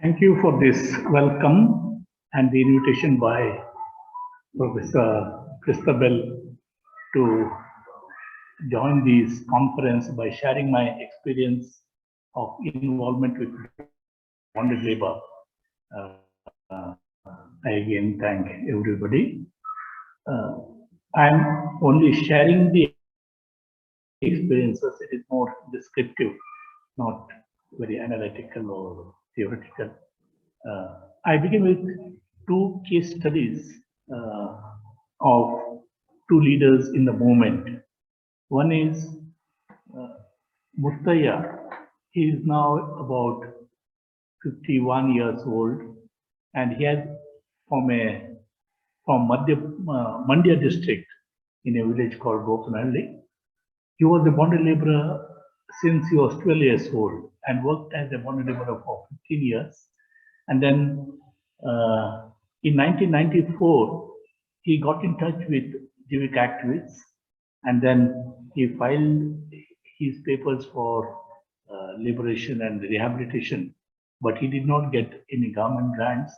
Thank you for this welcome and the invitation by Professor Christabel to join this conference by sharing my experience of involvement with bonded labor. I again thank everybody. I'm only sharing the experiences. It is more descriptive, not very analytical or theoretical. I begin with two case studies of two leaders in the movement. One is Muttaya. He is now about 51 years old, and he has from Mandya district in a village called Gopanhalli. He was a bonded laborer since he was 12 years old and worked as a bonded laborer for 15 years. And then in 1994, he got in touch with JEEVIKA activists, and then he filed his papers for liberation and rehabilitation, but he did not get any government grants.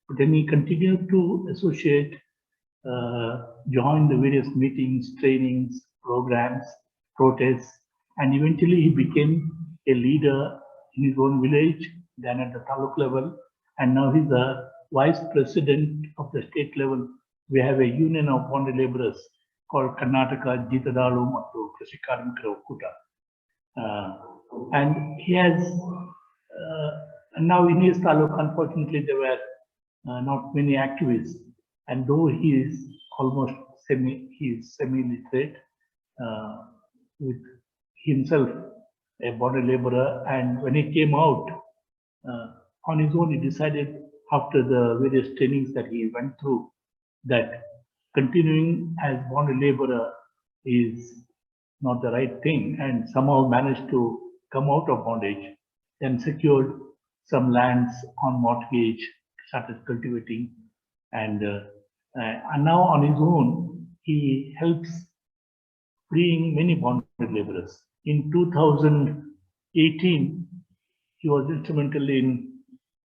But then he continued to associate, join the various meetings, trainings, programs, protests, and eventually he became a leader in his own village, then at the taluk level, and now he's the vice president of the state level. We have a union of bonded laborers called Karnataka Jeeta Mattu Krishi Karmikara Okkuta. And he has, now in his taluk, unfortunately, there were not many activists. And though he is almost semi-literate, with himself a bonded laborer, and when he came out on his own, he decided after the various trainings that he went through that continuing as bonded laborer is not the right thing, and somehow managed to come out of bondage, then secured some lands on mortgage, started cultivating, and now on his own, he helps freeing many bonded laborers. In 2018, he was instrumental. In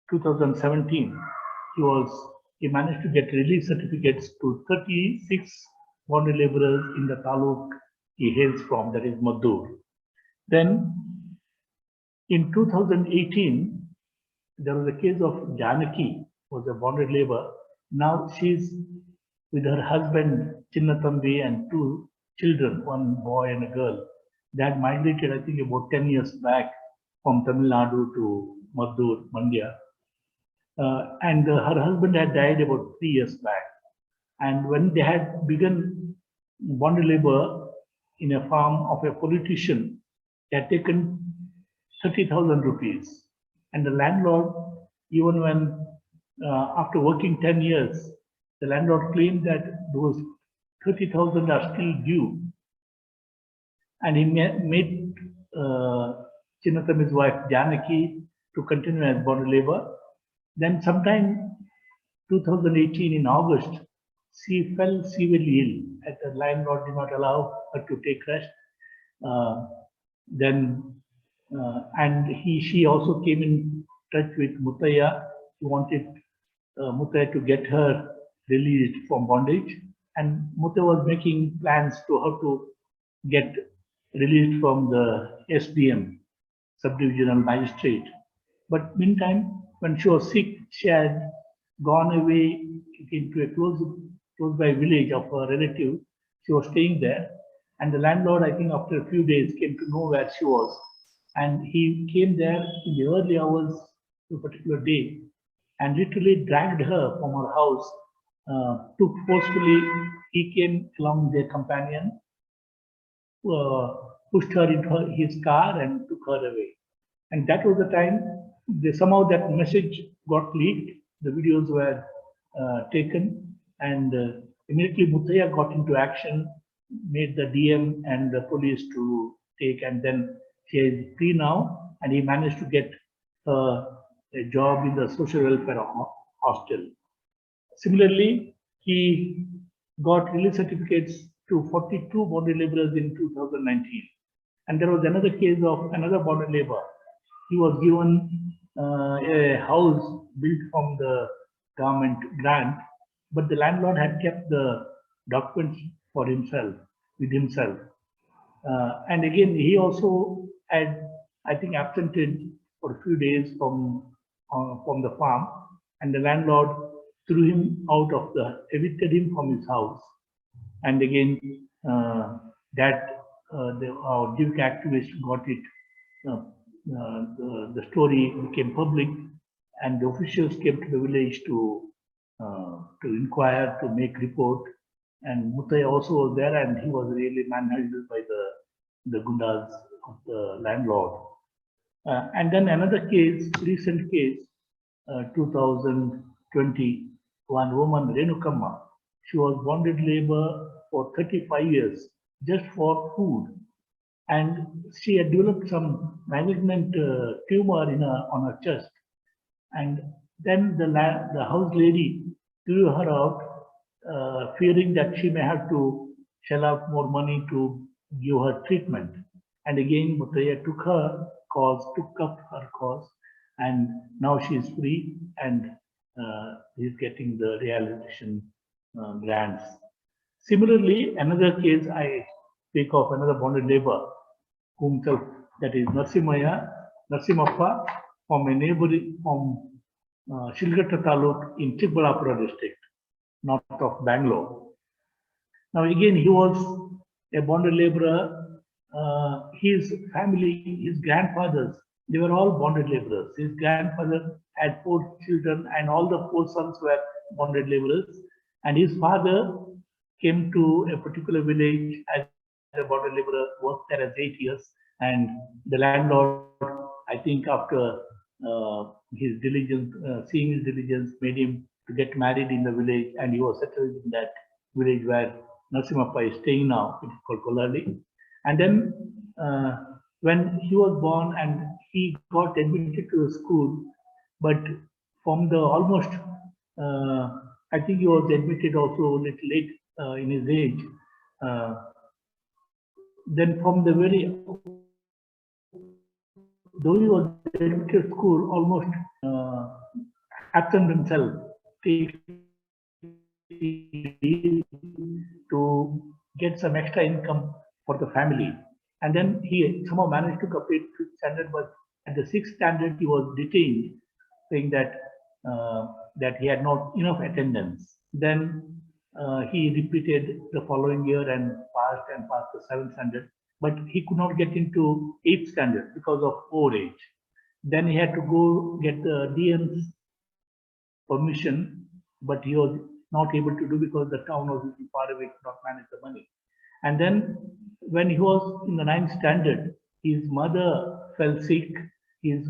2017, he managed to get relief certificates to 36 bonded laborers in the taluk he hails from, that is Maddur. Then in 2018, there was a case of Janaki, who was a bonded laborer. Now she's with her husband Chinnatambi and two children, one boy and a girl. They had migrated, I think, about 10 years back from Tamil Nadu to Maddur, Mandya. And her husband had died about 3 years back. And when they had begun bonded labor in a farm of a politician, they had taken 30,000 rupees. And the landlord, even when after working 10 years, the landlord claimed that those 30,000 are still due. And he made Chinnatami's wife Janaki to continue as bonded labor. Then sometime 2018 in August, she fell severely ill, and the landlord did not allow her to take rest. And she also came in touch with Muttaya. He wanted Muttaya to get her released from bondage, and Muttaya was making plans to how to get released from the SDM, subdivisional magistrate. But meantime, when she was sick, she had gone away into a close by village of a relative. She was staying there, and the landlord, I think after a few days, came to know where she was, and he came there in the early hours of a particular day and literally dragged her from her house, took forcefully. He came along with their companion, pushed her into his car and took her away. And that was the time somehow that message got leaked. The videos were taken, and immediately Muttaya got into action, made the DM and the police to take, and then she is free now, and he managed to get a job in the social welfare hostel. Similarly, he got release certificates to 42 bonded laborers in 2019. And there was another case of another bonded laborer. He was given a house built from the government grant, but the landlord had kept the documents for himself, with himself. And again, he also had, I think, absented for a few days from the farm, and the landlord threw him out of evicted him from his house. And again, that our JEEVIKA activist got it. The story became public, and the officials came to the village to inquire, to make report. And Muttaya also was there, and he was really manhandled by the gundas of the landlord. And then another case, recent case, 2020, one woman, Renukamma, she was bonded labor for 35 years just for food. And she had developed some malignant tumor on her chest. And then the house lady threw her out, fearing that she may have to shell out more money to give her treatment. And again, Muttaya took up her cause, and now she is free, and is getting the rehabilitation grants. Similarly, another case I speak of, another bonded labor, whomself, that is Narsimappa, from a neighboring, from Shilgatta Taluk in Chikbalapura district, north of Bangalore. Now again, he was a bonded laborer. His family, his grandfathers, they were all bonded laborers. His grandfather had 4 children, and all the 4 sons were bonded laborers. And his father came to a particular village as a bonded laborer, worked there as 8 years, and the landlord, I think after his diligence, seeing his diligence, made him to get married in the village, and he was settled in that village where Narsimappa is staying now. It is called Kolali. And then when he was born and he got admitted to the school, but from the almost, I think he was admitted also a little late in his age. Then from the very, though he was admitted to school, almost absent himself to get some extra income for the family. And then he somehow managed to complete 5th standard, but at the 6th standard he was detained, saying that that he had not enough attendance. Then he repeated the following year and passed the 7th standard, but he could not get into 8th standard because of old age. Then he had to go get the DM's permission, but he was not able to do because the town was far away, could not manage the money. And then when he was in the 9th standard, his mother fell sick. His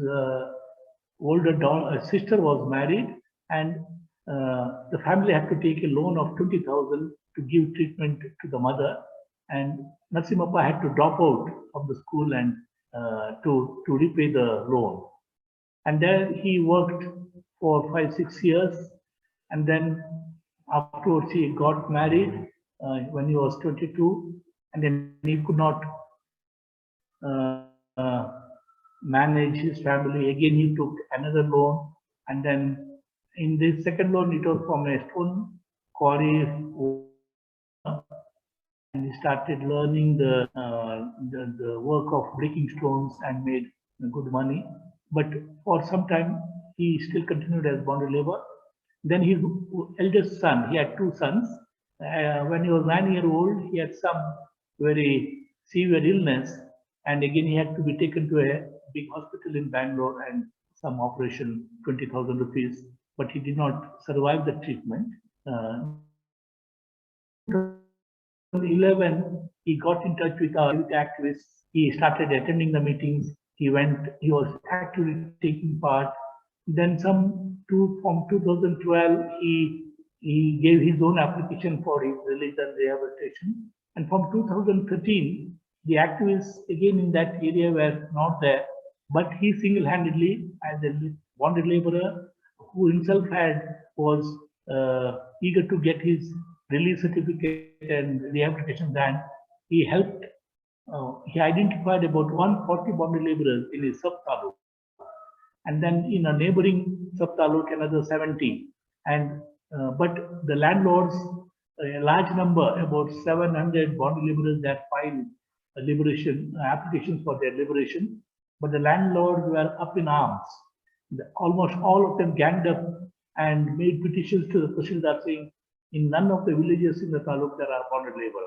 older sister was married, and the family had to take a loan of 20,000 to give treatment to the mother. And Narsimappa had to drop out of the school and to repay the loan. And there he worked for 5-6 years, and then afterwards he got married when he was 22, and then he could not manage his family. Again, he took another loan, and then in this second loan, it was from a stone quarry, and he started learning the work of breaking stones and made good money. But for some time, he still continued as bonded labor. Then his eldest son, he had 2 sons. When he was 9 years old, he had some very severe illness, and again he had to be taken to a big hospital in Bangalore and some operation, 20,000 rupees, but he did not survive the treatment. 2011, he got in touch with our youth activists. He started attending the meetings. He was actively taking part. Then from 2012, he gave his own application for his release and rehabilitation. And from 2013, the activists again in that area were not there, but he single-handedly, as a bonded laborer who himself was eager to get his release certificate and rehabilitation grant, he helped. He identified about 140 bonded laborers in his sub-taluk, and then in a neighboring sub-taluk another 70. And but the landlords, a large number, about 700 bond laborers that filed liberation applications for their liberation, but the landlords were up in arms. Almost all of them ganged up and made petitions to the Tahsildar saying, in none of the villages in the taluk there are bonded labor.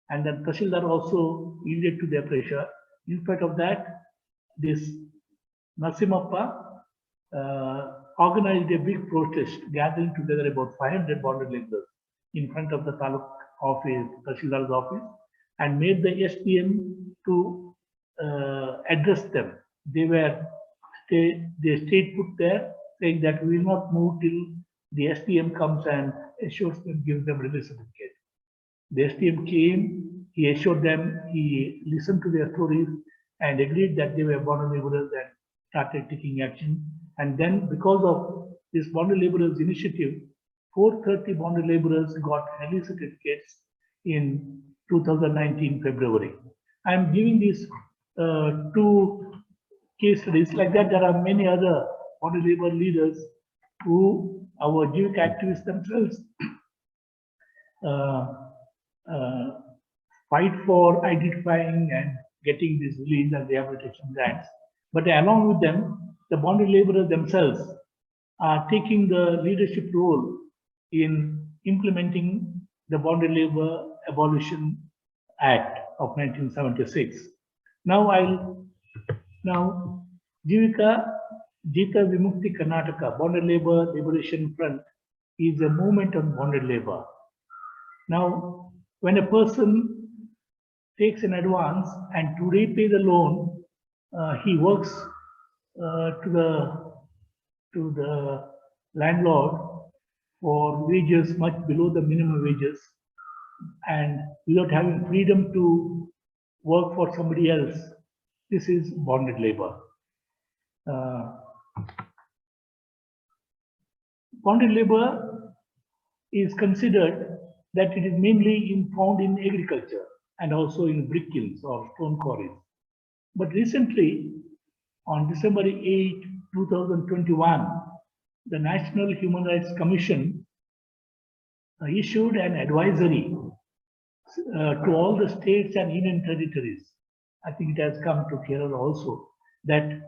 And then Tahsildar also yielded to their pressure. In spite of that, this Nasimappa organized a big protest, gathering together about 500 bonded laborers in front of the taluk office, Tahsildar's office, and made the SDM to address them. They stayed put there, saying that we will not move till the SDM comes and assures them, gives them release certificate. The SDM came, he assured them, he listened to their stories and agreed that they were bonded laborers and started taking action. And then, because of this bonded laborers initiative, 430 bonded laborers got release certificates in 2019 February. I am giving these two case studies. Like that, there are many other bonded labor leaders who our JEEVIKA activists themselves fight for identifying and getting this release and rehabilitation grants. But along with them, the bonded laborers themselves are taking the leadership role in implementing the Bonded Labor Abolition Act of 1976. Now JEEVIKA, Jeeta Vimukti Karnataka, Bonded Labor Liberation Front, is a movement on bonded labor. Now, when a person takes an advance and to repay the loan, he works to the landlord for wages much below the minimum wages, and without having freedom to work for somebody else. This is bonded labor. Bonded labor is considered that it is mainly found in agriculture and also in brick kilns or stone quarries. But recently, on December 8, 2021, the National Human Rights Commission issued an advisory to all the states and union territories. I think it has come to Kerala also, that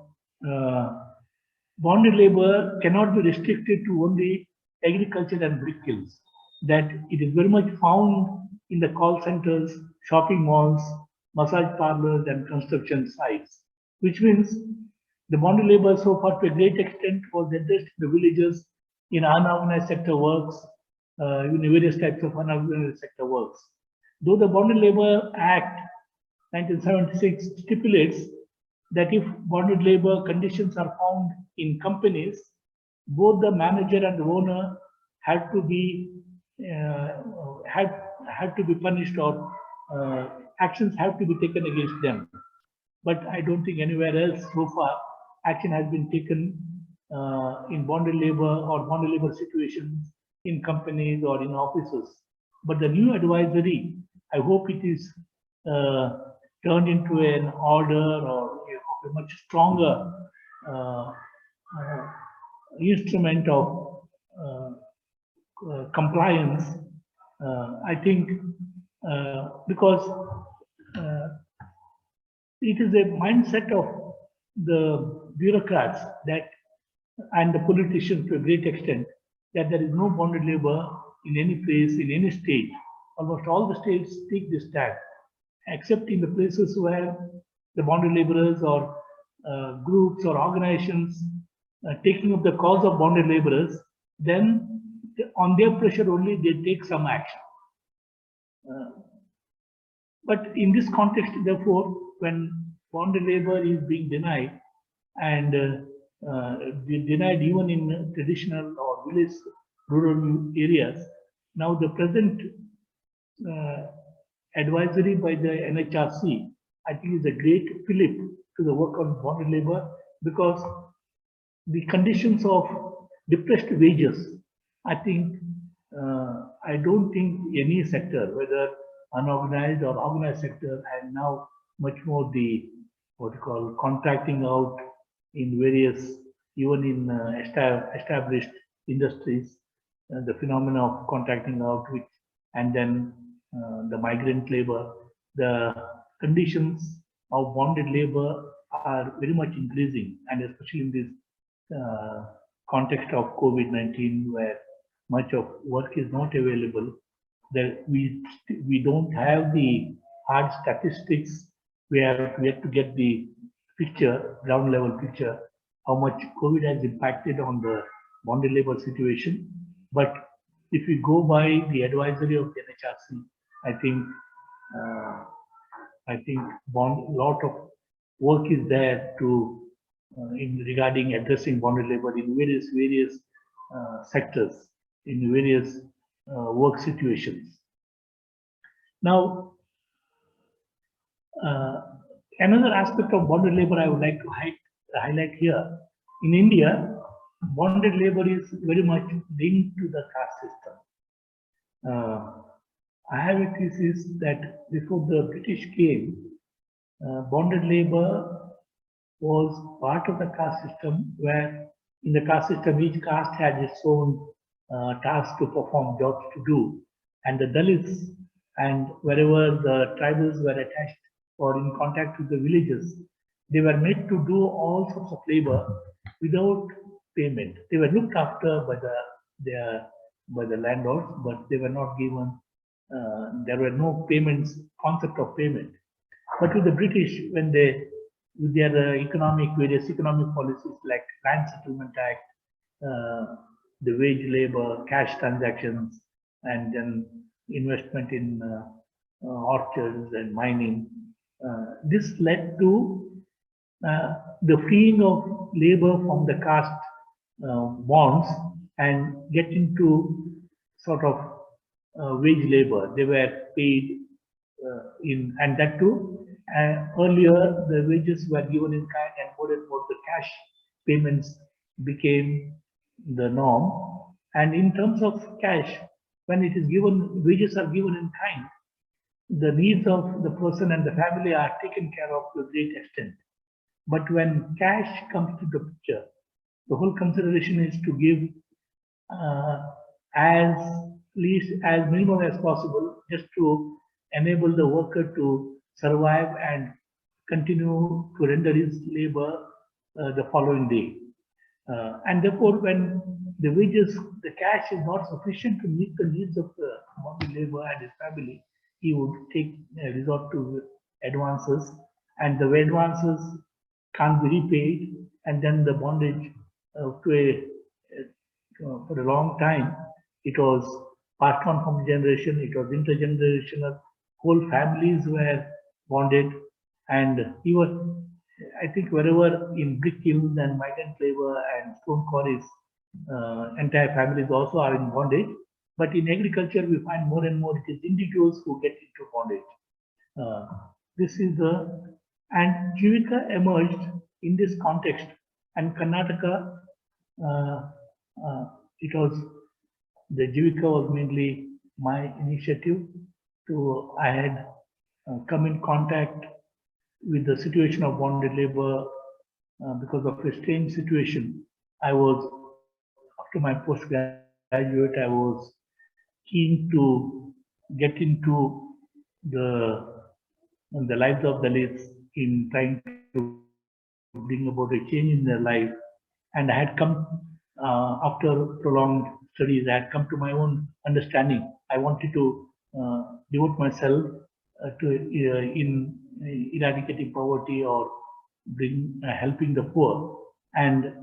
bonded labor cannot be restricted to only agriculture and brick kilns, that it is very much found in the call centers, shopping malls, massage parlors, and construction sites, which means the bonded labor so far to a great extent was addressed in the villages, in unorganized sector works, in various types of unorganized sector works. Though the Bonded Labor Act 1976 stipulates that if bonded labor conditions are found in companies, both the manager and the owner have to be punished, or actions have to be taken against them. But I don't think anywhere else so far action has been taken in bonded labor or bonded labor situations in companies or in offices. But the new advisory, I hope it is turned into an order or a much stronger instrument of compliance. I think because it is a mindset of the bureaucrats that and the politicians to a great extent that there is no bonded labor in any place, in any state. Almost all the states take this stand, except in the places where the bonded laborers or groups or organizations taking up the cause of bonded laborers, then on their pressure only they take some action. But in this context, therefore, when bonded labor is being denied, and denied even in traditional or village rural areas, now the present advisory by the NHRC, I think, is a great fillip to the work on bonded labor, because the conditions of depressed wages, I think, I don't think any sector, whether unorganized or organized sector, and now much more the what you call contracting out in various even in established industries, the phenomena of contracting out, which, and then the migrant labor, the conditions of bonded labor are very much increasing, and especially in this context of COVID-19, where much of work is not available, that we don't have the hard statistics. We have yet to get the picture, ground level picture, how much COVID has impacted on the bonded labor situation. But if we go by the advisory of the NHRC, I think lot of work is there to in regarding addressing bonded labor in various sectors, in various work situations. Now, another aspect of bonded labor I would like to highlight here. In India, bonded labor is very much linked to the caste system. I have a thesis that before the British came, bonded labor was part of the caste system, where in the caste system, each caste had its own task to perform, jobs to do. And the Dalits, and wherever the tribals were attached or in contact with the villages, they were made to do all sorts of labor without payment. They were looked after by the landlords, but they were not given, there were no payments, concept of payment. But with the British, when they, with their various economic policies like Land Settlement Act, the wage labor, cash transactions, and then investment in orchards and mining, this led to the freeing of labor from the caste bonds and get into sort of wage labor. They were paid and that too. Earlier, the wages were given in kind, and more the cash payments became the norm. And in terms of cash, when it is given, wages are given in kind, the needs of the person and the family are taken care of to a great extent. But when cash comes to the picture, the whole consideration is to give as least as minimum as possible, just to enable the worker to survive and continue to render his labor the following day. And therefore, when the wages, the cash is not sufficient to meet the needs of the bonded labor and his family, he would resort to advances, and the advances can't be repaid, and then the bondage for a long time, it was passed on from generation, it was intergenerational, whole families were bonded, and even, I think wherever in brick kilns and migrant labor and stone quarries, entire families also are in bondage. But in agriculture, we find more and more it is individuals who get into bondage. This is and JEEVIKA emerged in this context, and Karnataka, it was, the JEEVIKA was mainly my initiative. I had come in contact with the situation of bonded labor because of a strange situation. I was, after my postgraduate, I was keen to get into the lives of the Dalits in trying to bring about a change in their life. And I had come, after prolonged studies, I had come to my own understanding. I wanted to devote myself to in eradicating poverty or helping the poor. And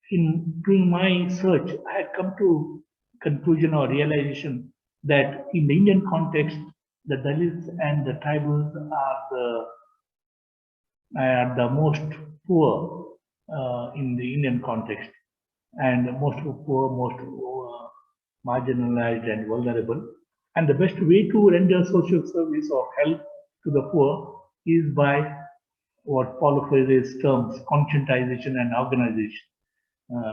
in doing my search, I had come to conclusion or realization that in the Indian context, the Dalits and the tribals are the most poor in the Indian context, and most poor, most marginalized and vulnerable. And the best way to render social service or help to the poor is by what Paulo Freire's terms, conscientization and organization,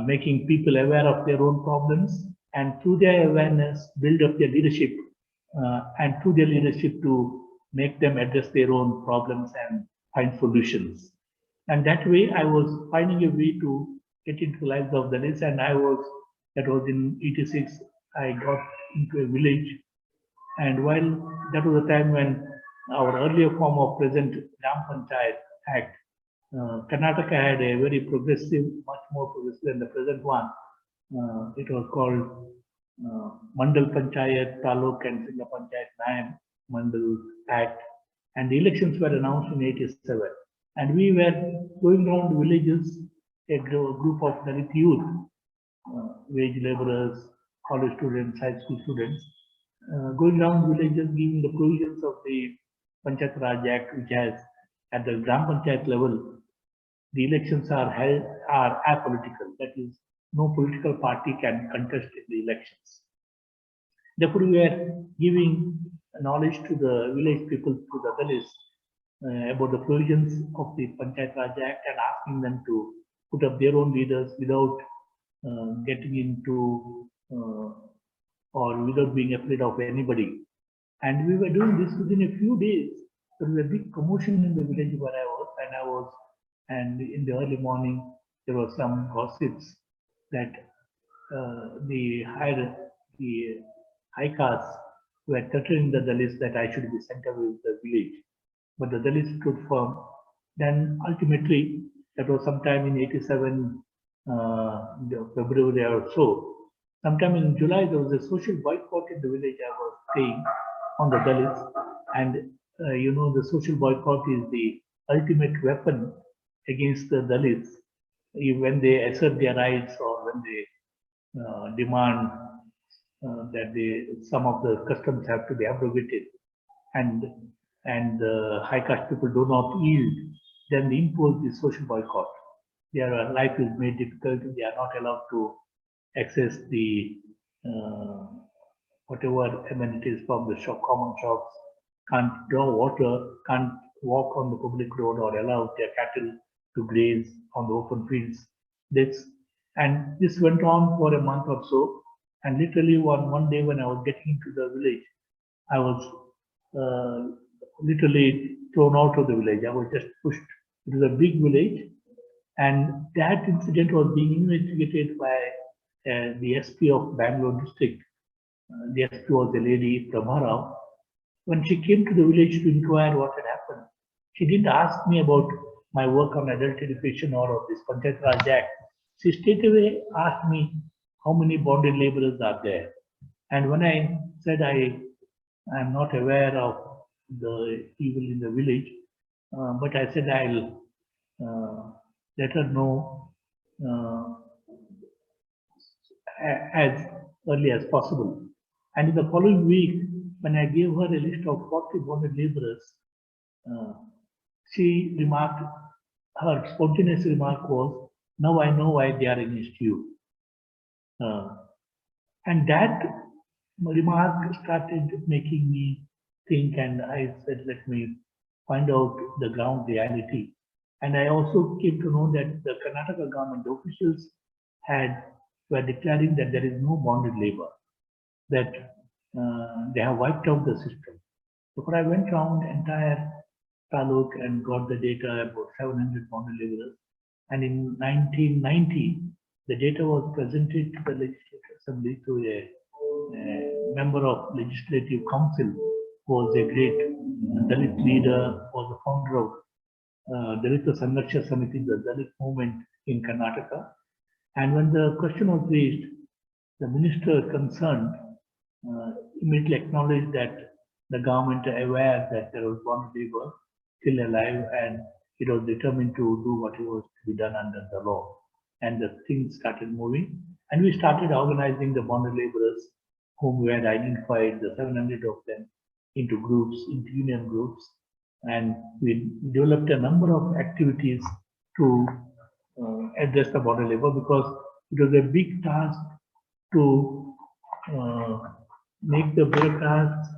making people aware of their own problems, and through their awareness, build up their leadership, and through their leadership to make them address their own problems and find solutions. And that way, I was finding a way to get into the lives of Dalits, and that was in 86, I got into a village, and while that was the time when our earlier form of present Gram Panchayat Act, Karnataka had a very progressive, much more progressive than the present one. It was called Mandal Panchayat, Taluk and Singha Panchayat Nayam Mandal Act, and the elections were announced in 87. And we were going around villages, a group of Dalit youth, wage laborers, college students, high school students, going around villages giving the provisions of the Panchayat Raj Act, which has at the Gram Panchayat level, the elections are held are apolitical. That is, no political party can contest in the elections. Therefore, we are giving knowledge to the village people, to the Dalits, about the provisions of the Panchayat Raj Act and asking them to put up their own leaders without getting into or without being afraid of anybody. And we were doing this within a few days. There was a big commotion in the village where I was, and in the early morning there was some gossips that the high castes were threatening the Dalits that I should be sent away with the village. But the Dalits stood firm. Then ultimately, that was sometime in 87, February or so. Sometime in July, there was a social boycott in the village I was staying on the Dalits. And the social boycott is the ultimate weapon against the Dalits when they assert their rights or when they demand that some of the customs have to be abrogated, and the high caste people do not yield, then they impose the social boycott. Their life is made difficult. They are not allowed to access the whatever amenities from the common shops, can't draw water, can't walk on the public road or allow their cattle to graze on the open fields. This went on for a month or so. And literally one day when I was getting into the village, I was literally thrown out of the village. I was just pushed. It was a big village, and that incident was being investigated by the SP of Bangalore district. The SP was a lady, Prabha Rao. When she came to the village to inquire what had happened, she didn't ask me about my work on adult education or of this Panchayat Raj Act. She straightaway asked me how many bonded laborers are there. And when I said I am not aware of the evil in the village, but I said I'll let her know as early as possible. And in the following week, when I gave her a list of 40 bonded laborers, she remarked, her spontaneous remark was, "Now I know why they are against you." And that remark started making me think, and I said, let me find out the ground reality. And I also came to know that the Karnataka government officials were declaring that there is no bonded labor, that they have wiped out the system. So I went around entire taluk and got the data about 700 bonded laborers. And in 1990, the data was presented to the Legislative Assembly to a member of Legislative Council, who was a great Dalit leader, was the founder of Dalita Sangarsha Samiti, the Dalit movement in Karnataka. And when the question was raised, the minister concerned immediately acknowledged that the government aware that there was bonded labor still alive, and it was determined to do what was to be done under the law. And the things started moving, and we started organizing the bonded laborers, whom we had identified, the 700 of them, into groups, into union groups, and we developed a number of activities to address the bonded labor, because it was a big task to make the bureaucrats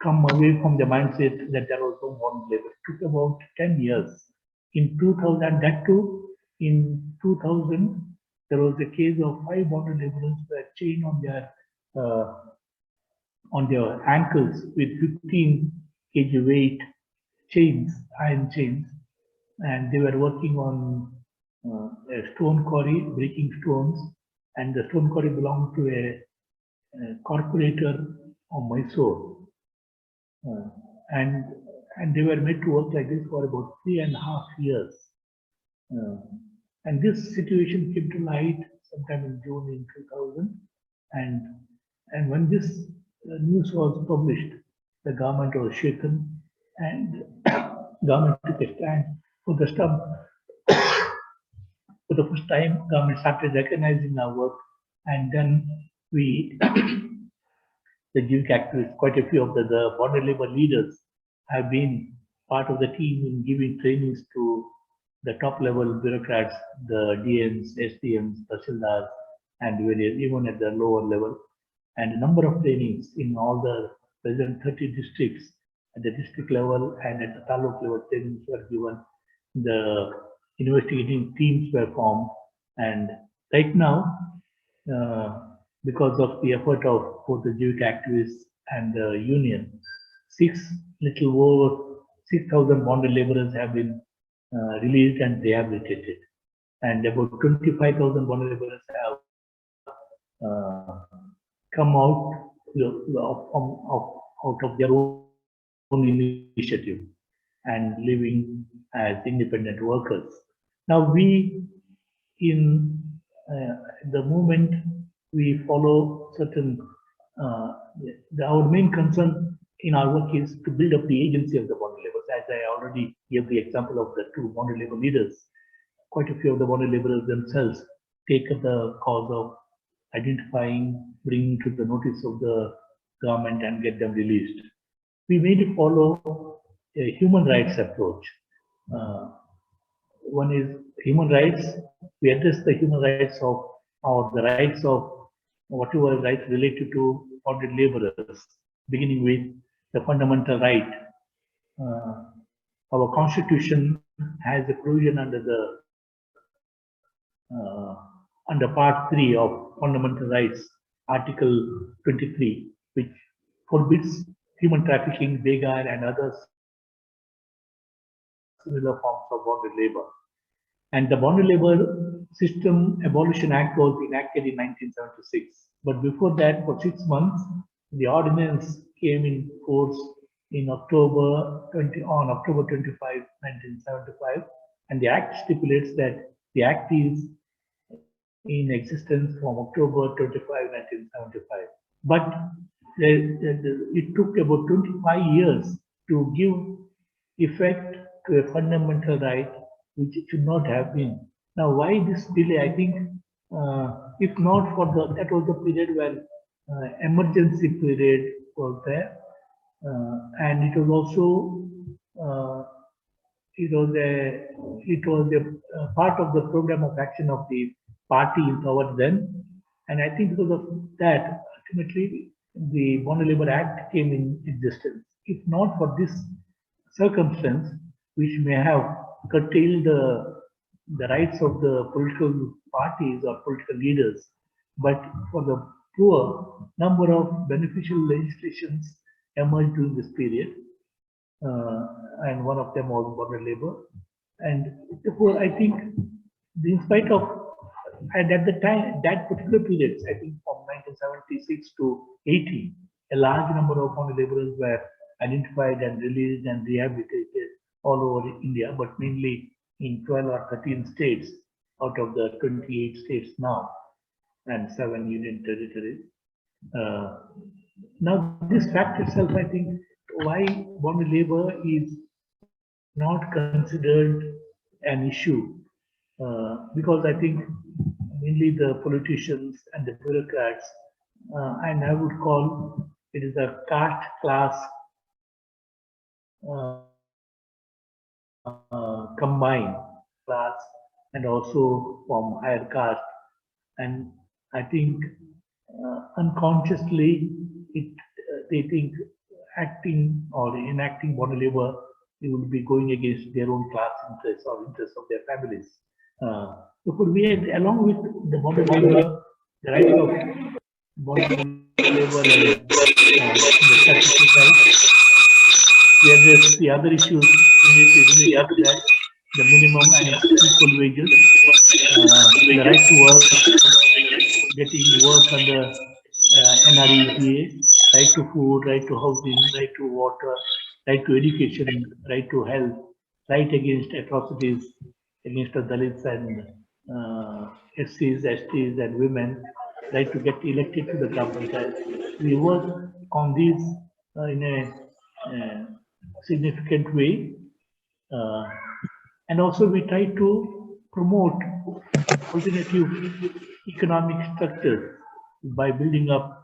come away from the mindset that there was no bonded labor. It took about 10 years. In 2000, that too, in 2000, there was a case of 5 bonded laborers were chained on their ankles with 15 kg weight chains, iron chains, and they were working on a stone quarry, breaking stones, and the stone quarry belonged to a corporator of Mysore. And they were made to work like this for about 3.5 years. And this situation came to light sometime in June in 2000. And when this news was published, the government was shaken, and government took a stand for the stump. For the first time, government started recognizing our work, and then we, the JEEVIKA activists, quite a few of the bonded labor leaders have been part of the team in giving trainings to the top level bureaucrats, the DMs, SDMs, Tahsildars, and various, even at the lower level, and a number of trainings in all the present 30 districts at the district level and at the taluk level. Trainings were given. The investigating teams were formed, and right now, because of the effort of both the JEEVIKA activists and the union, little over 6,000 bonded laborers have been released and rehabilitated, and about 25,000 bonded laborers have come out of their own initiative and living as independent workers. Now we, in the movement, we follow certain, our main concern in our work is to build up the agency of the bonded laborers. As I already gave the example of the two bonded labor leaders, quite a few of the bonded laborers themselves take up the cause of identifying, bringing to the notice of the government and get them released. We made it follow a human rights approach. One is human rights. We address the human rights of, or the rights of whatever rights related to bonded laborers, beginning with the fundamental right. Our constitution has a provision under the under Part 3 of Fundamental Rights, Article 23, which forbids human trafficking, begar, and other similar forms of bonded labor. And the Bonded Labor System Abolition Act was enacted in 1976. But before that, for 6 months, the ordinance came in force in October 25, 1975, and the Act stipulates that the Act is in existence from October 25, 1975. But it took about 25 years to give effect to a fundamental right which it should not have been. Now, why this delay? I think if not for that was the period when emergency period was there, and it was also it was a part of the program of action of the party in power then, and I think because of that, ultimately the Bonded Labor Act came in existence. If not for this circumstance, which may have curtailed the rights of the political parties or political leaders, but for the poor, number of beneficial legislations emerged during this period, and one of them was bonded labor. And therefore, I think, in spite of, and at the time, that particular period, I think from 1976 to 80, a large number of bonded laborers were identified and released and rehabilitated all over India, but mainly in 12 or 13 states out of the 28 states now, and 7 union territories. Now, this fact itself, I think, why bonded labor is not considered an issue, because I think mainly the politicians and the bureaucrats, and I would call it is a caste class combined class, and also from higher caste, and I think unconsciously they think acting or enacting bonded labor, it will be going against their own class interests or interests of their families. Therefore, we had, along with the bonded labor, the right of bonded labor and the statutory rights, we address the other issues related to that, the minimum and equal wages, the right to work, getting work under NREGA, right to food, right to housing, right to water, right to education, right to health, right against atrocities against the Dalits and SCs, STs, and women, right to get elected to the Gram Panchayat. We work on these in a significant way. Uh, and also we try to promote alternative economic structures by building up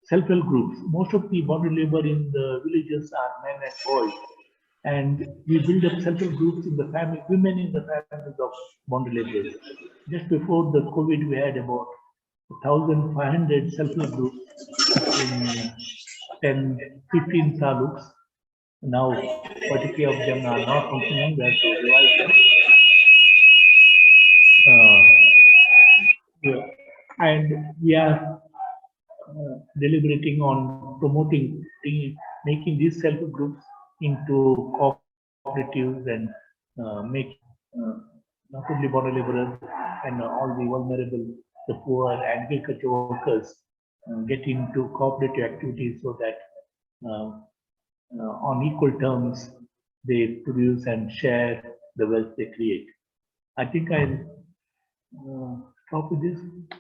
self-help groups. Most of the bonded labor in the villages are men and boys. And we build up self-help groups in the family, women in the families of bonded laborers. Just before the COVID, we had about 1,500 self-help groups in 10, 15 taluks. Now, 40K of them are not functioning. We have to revive them. Yeah. And we are deliberating on promoting, making these self-help groups into cooperatives and making not only bonded laborers and all the vulnerable, the poor and agriculture workers get into cooperative activities so that on equal terms they produce and share the wealth they create. I think I'll stop with this.